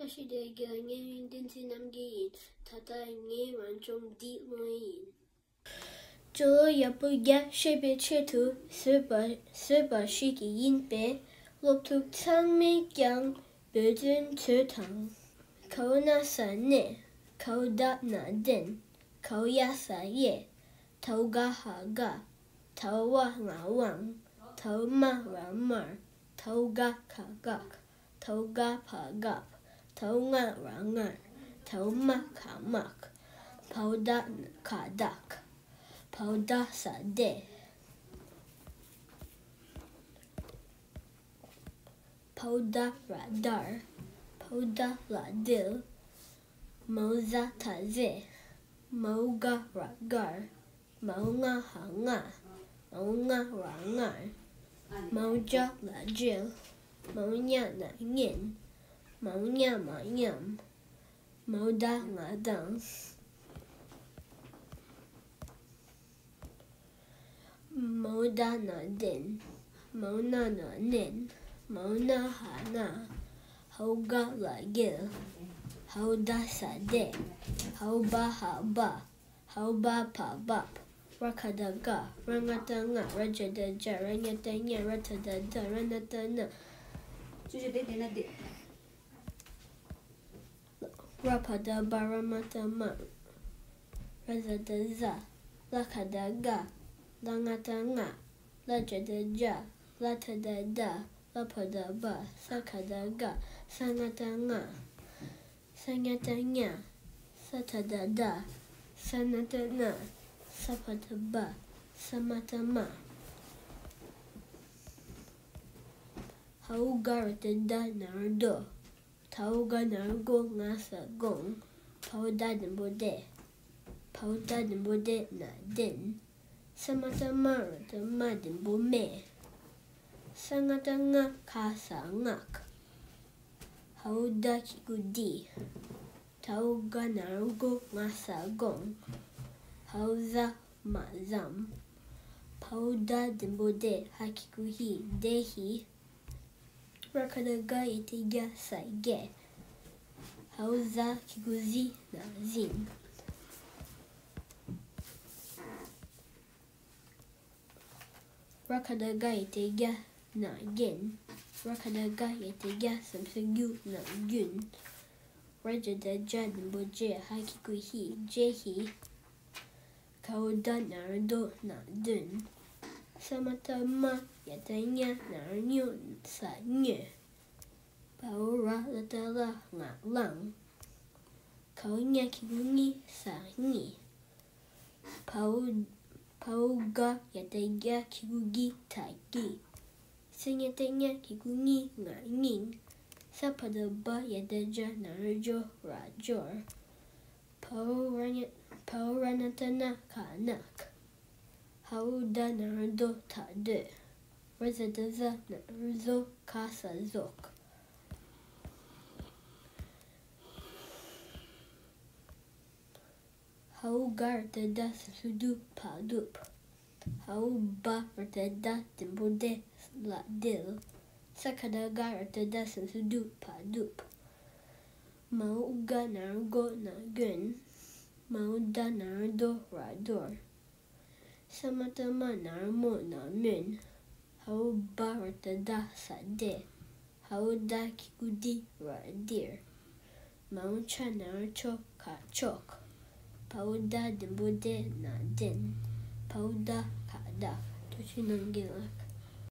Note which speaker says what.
Speaker 1: Hashidega ngayon din sinamgiin, tatay ranchong di loin. Jolo yapuga shebe chetu, seba shiki yinpe, loptuk tang me kyang, bujun tutang. Ko na sa ne, ko da na din, ko ya sa ye, to ga ha ga, to wa la wang, to ma ra mar, to ga ka gak, to ga pa gap. To nga ra ngar, to ma ka mak, po da ka dak, po da sa de. Po da ra dar, po da la dil, mo za ta ze, mo ga ra gar, mo nga ha nga, mo nga ra ngar, mo ja la jil, mo nya na ngin. Mo nyam ma nyam, mo da nga dang, mo da na din, mo na nin, mo na ha na, ho ga la gil, ho da sa de, ho ba ha ba, ho ba pa bap, rakada ga, rangata nga, raja da ja, rangata nya, rata da da, ranata na. Rapada baramata ma, razada za, lakada ga, langata nga, lajada ja, latada da, lapada ba, sakada ga, sangata nga, sangata nya, satada da, sanata na, sapata ba, samata ma. Haugarata da nardo. Tauga nargo ngasa gong, pau da de, pau da de na din, samata marata madimbo me, sangata nga kasa ngak, hau da kikudi, tauga nargo ngasa gong, hau za mazam, pau da de hakikuhi dehi, rakada ga itiga sa ge, hauza kiguzi na zin. Rakada ga itiga na gin, rakada ga itiga samsugyu na gun, rajada jad boje hakikuhi jehi, kauda nardo na dun. Samata ma yatanya narnyo sa nye, paura latala nga lang, kaunya kibungi sa ngi, pauga yataya kibugi tagi, sinyatanya kibungi nga nging, sapada ba yataja narjo rajor, pauranatana kanak. Hauda nardo ta de, razadaza narzo kasa zok. Haugar tada sudu padup, hauba tada timbode la dil, sakadagar tada sudu padup. Mauga nargo na gun, mauda nardo rador. Samatama narmo na min, hau barata da sa de, hau da kikudi radir, maucha narcho ka chok, pauda dimbude na din, pauda ka da, tuchinangilak.